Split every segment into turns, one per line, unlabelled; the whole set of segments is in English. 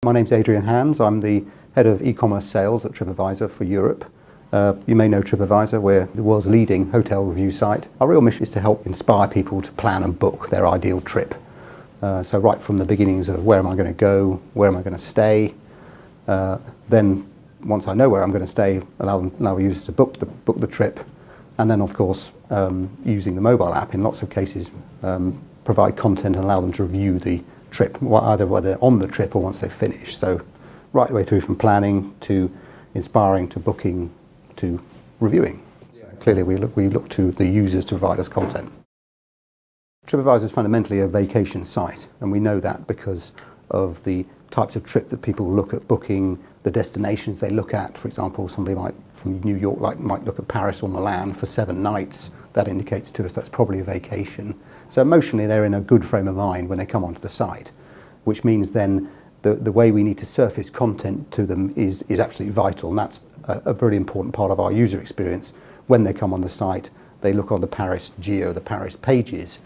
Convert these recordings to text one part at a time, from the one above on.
My name's Adrian. I'm the head of e-commerce sales at TripAdvisor for Europe. You may know TripAdvisor, we're the world's leading hotel review site. Our real mission is to help inspire people to plan and book their ideal trip. So right from the beginnings of where am I going to go, where am I going to stay, then once I know where I'm going to stay, allow users to book the trip, and then of course using the mobile app in lots of cases provide content and allow them to review the trip, either whether they're on the trip or once they've finished. So right the way through from planning to inspiring to booking to reviewing. So clearly we look to the users to provide us content. TripAdvisor is fundamentally a vacation site, and we know that because of the types of trip that people look at booking, the destinations they look at. For example, somebody from New York might look at Paris or Milan for 7 nights. That indicates to us that's probably a vacation. So emotionally they're in a good frame of mind when they come onto the site, which means then the way we need to surface content to them is absolutely vital, and that's a very important part of our user experience. When they come on the site, they look on the Paris geo, the Paris pages.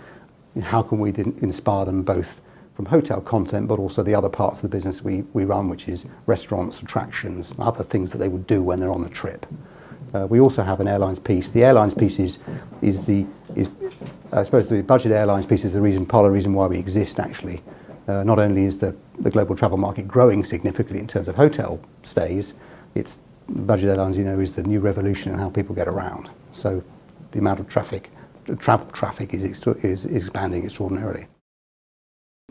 How can we inspire them both from hotel content but also the other parts of the business we run, which is restaurants, attractions, and other things that they would do when they're on the trip. We also have an airlines piece. The airlines piece is I suppose the budget airlines piece is part of the reason why we exist actually. Not only is the global travel market growing significantly in terms of hotel stays, it's budget airlines, is the new revolution in how people get around. So the amount of travel traffic is expanding extraordinarily.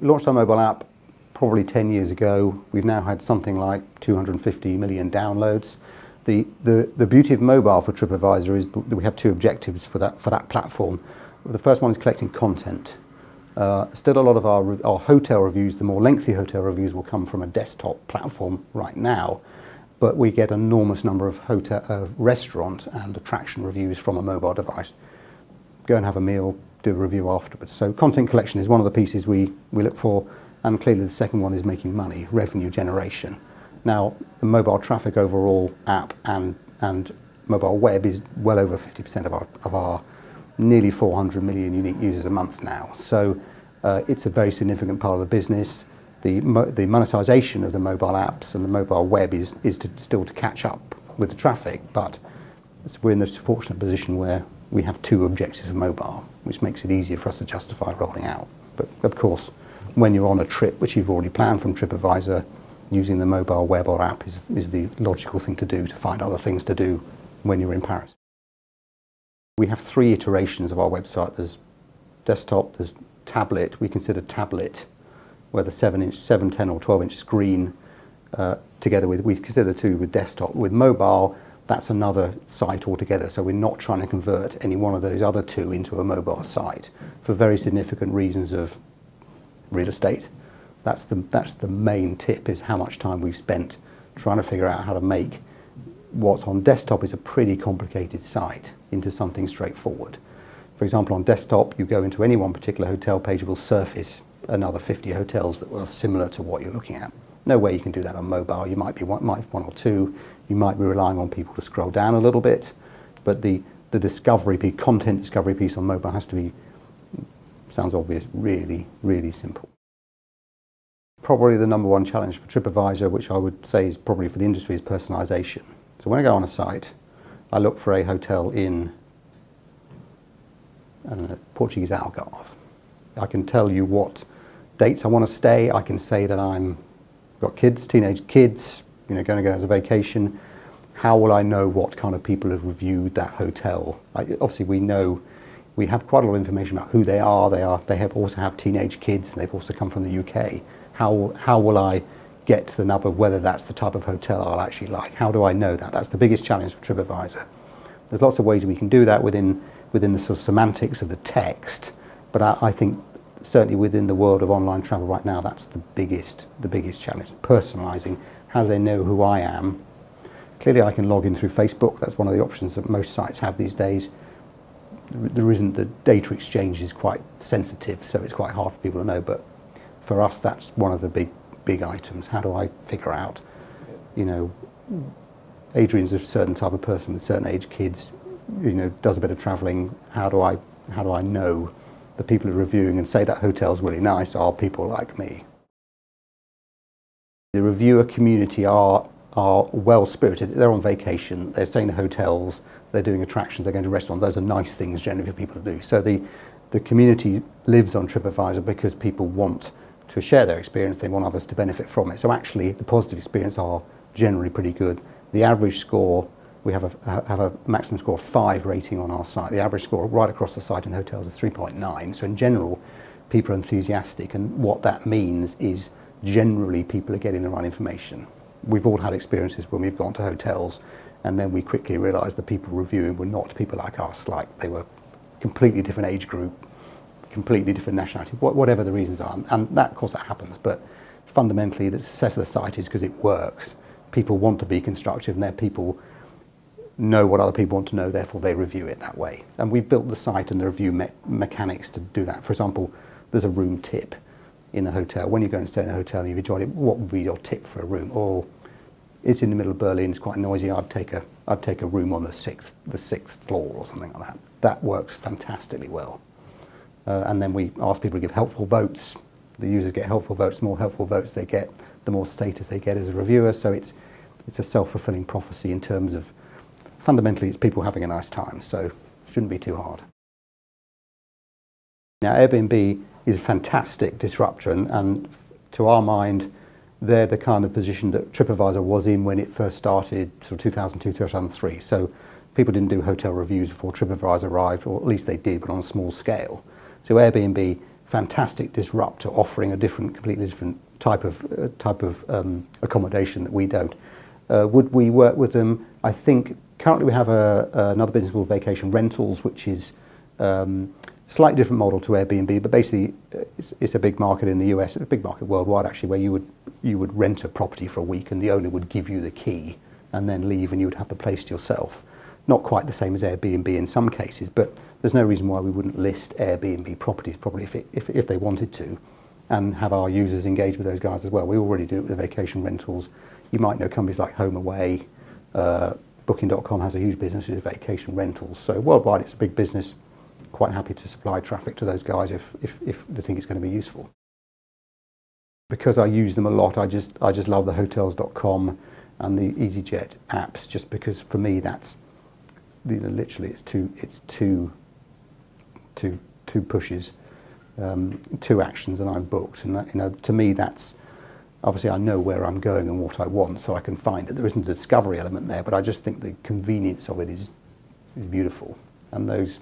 We launched our mobile app probably 10 years ago. We've now had something like 250 million downloads. The beauty of mobile for TripAdvisor is that we have 2 objectives for that platform. The first one is collecting content. Still a lot of our hotel reviews, the more lengthy hotel reviews, will come from a desktop platform right now, but we get an enormous number of restaurant and attraction reviews from a mobile device. Go and have a meal, do a review afterwards. So content collection is one of the pieces we look for, and clearly the second one is making money, revenue generation. Now, the mobile traffic overall app and mobile web is well over 50% of our nearly 400 million unique users a month now. So it's a very significant part of the business. The monetization of the mobile apps and the mobile web is still to catch up with the traffic, but we're in this fortunate position where we have 2 objectives for mobile, which makes it easier for us to justify rolling out. But of course, when you're on a trip which you've already planned from TripAdvisor, using the mobile web or app is the logical thing to do to find other things to do when you're in Paris. We have 3 iterations of our website. There's desktop, there's tablet. We consider tablet, where the 7-inch, 7, 10 or 12-inch screen together with, we consider the 2 with desktop. With mobile, that's another site altogether. So we're not trying to convert any one of those other 2 into a mobile site for very significant reasons of real estate. That's the main tip, is how much time we've spent trying to figure out how to make what's on desktop is a pretty complicated site into something straightforward. For example, on desktop, you go into any one particular hotel page, it will surface another 50 hotels that are similar to what you're looking at. No way you can do that on mobile. You might be one or 2. You might be relying on people to scroll down a little bit, but the discovery piece, content discovery piece on mobile has to be, sounds obvious, really, really simple. Probably the number 1 challenge for TripAdvisor, which I would say is probably for the industry, is personalization. So when I go on a site, I look for a hotel in Portuguese Algarve. I can tell you what dates I want to stay. I can say that got kids, teenage kids, going to go as a vacation. How will I know what kind of people have reviewed that hotel? Obviously, we have quite a lot of information about who they are. They also have teenage kids, and they've also come from the UK. How will I get to the nub of whether that's the type of hotel I'll actually like? How do I know that? That's the biggest challenge for TripAdvisor. There's lots of ways we can do that within the sort of semantics of the text, but I think certainly within the world of online travel right now, that's the biggest challenge. Personalizing. How do they know who I am? Clearly I can log in through Facebook. That's one of the options that most sites have these days. The data exchange is quite sensitive, so it's quite hard for people to know, but for us that's one of the big items. How do I figure out, Adrian's a certain type of person with certain age kids, does a bit of traveling. How do I know the people who are reviewing and say that hotel's really nice are people like me? The reviewer community are well-spirited. They're on vacation, they're staying in hotels, they're doing attractions, they're going to restaurants. Those are nice things generally for people to do. So the community lives on TripAdvisor because people want to share their experience, they want others to benefit from it. So actually the positive experience are generally pretty good. The average score, we have a maximum score of 5 rating on our site. The average score right across the site in hotels is 3.9. So in general, people are enthusiastic, and what that means is generally people are getting the right information. We've all had experiences when we've gone to hotels and then we quickly realised the people reviewing were not people like us, like they were completely different age group, completely different nationality, whatever the reasons are. And that, of course, that happens, but fundamentally the success of the site is because it works. People want to be constructive, and their people know what other people want to know, therefore they review it that way. And we've built the site and the review mechanics to do that. For example, there's a room tip in a hotel. When you go and stay in a hotel and you've enjoyed it, what would be your tip for a room? Or it's in the middle of Berlin, it's quite noisy, I'd take a room on the sixth floor or something like that. That works fantastically well. And then we ask people to give helpful votes. The users get helpful votes. The more helpful votes they get, the more status they get as a reviewer. So it's a self-fulfilling prophecy in terms of, fundamentally, it's people having a nice time, so it shouldn't be too hard. Now, Airbnb is a fantastic disruptor, and to our mind, they're the kind of position that TripAdvisor was in when it first started, sort of 2002, 2003. So people didn't do hotel reviews before TripAdvisor arrived, or at least they did, but on a small scale. So Airbnb, fantastic disruptor, offering a completely different type of accommodation that we don't. Would we work with them? I think currently we have another business called Vacation Rentals, which is slightly different model to Airbnb, but basically it's a big market in the US, it's a big market worldwide actually, where you would rent a property for a week and the owner would give you the key and then leave and you would have the place to yourself. Not quite the same as Airbnb in some cases, but there's no reason why we wouldn't list Airbnb properties probably if they wanted to, and have our users engage with those guys as well. We already do it with vacation rentals. You might know companies like Home Away, Booking.com has a huge business with vacation rentals. So worldwide it's a big business. Quite happy to supply traffic to those guys if they think it's going to be useful. Because I use them a lot, I just love the Hotels.com and the EasyJet apps, just because for me that's, literally it's two pushes, 2 actions, and I'm booked. And that, to me, that's obviously I know where I'm going and what I want, so I can find it. There isn't a discovery element there, but I just think the convenience of it is beautiful. And those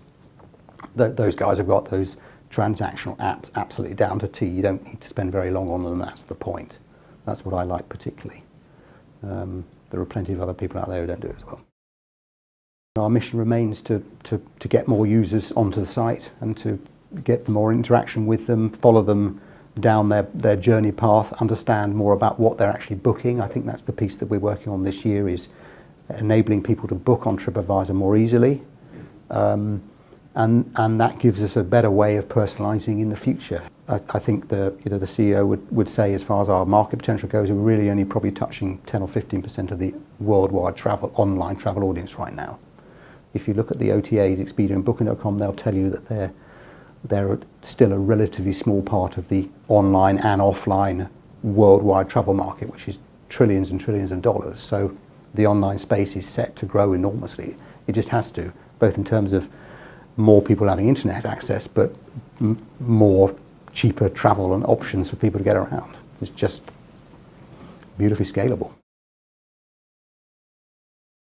guys have got those transactional apps absolutely down to T. You don't need to spend very long on them. That's the point. That's what I like particularly. There are plenty of other people out there who don't do it as well. Our mission remains to get more users onto the site and to get more interaction with them, follow them down their journey path, understand more about what they're actually booking. I think that's the piece that we're working on this year, is enabling people to book on TripAdvisor more easily. And that gives us a better way of personalising in the future. I think the CEO would say, as far as our market potential goes, we're really only probably touching 10 or 15% of the worldwide online travel audience right now. If you look at the OTAs, Expedia and Booking.com, they'll tell you that they're still a relatively small part of the online and offline worldwide travel market, which is trillions and trillions of dollars. So the online space is set to grow enormously. It just has to, both in terms of more people having internet access, but more cheaper travel and options for people to get around. It's just beautifully scalable.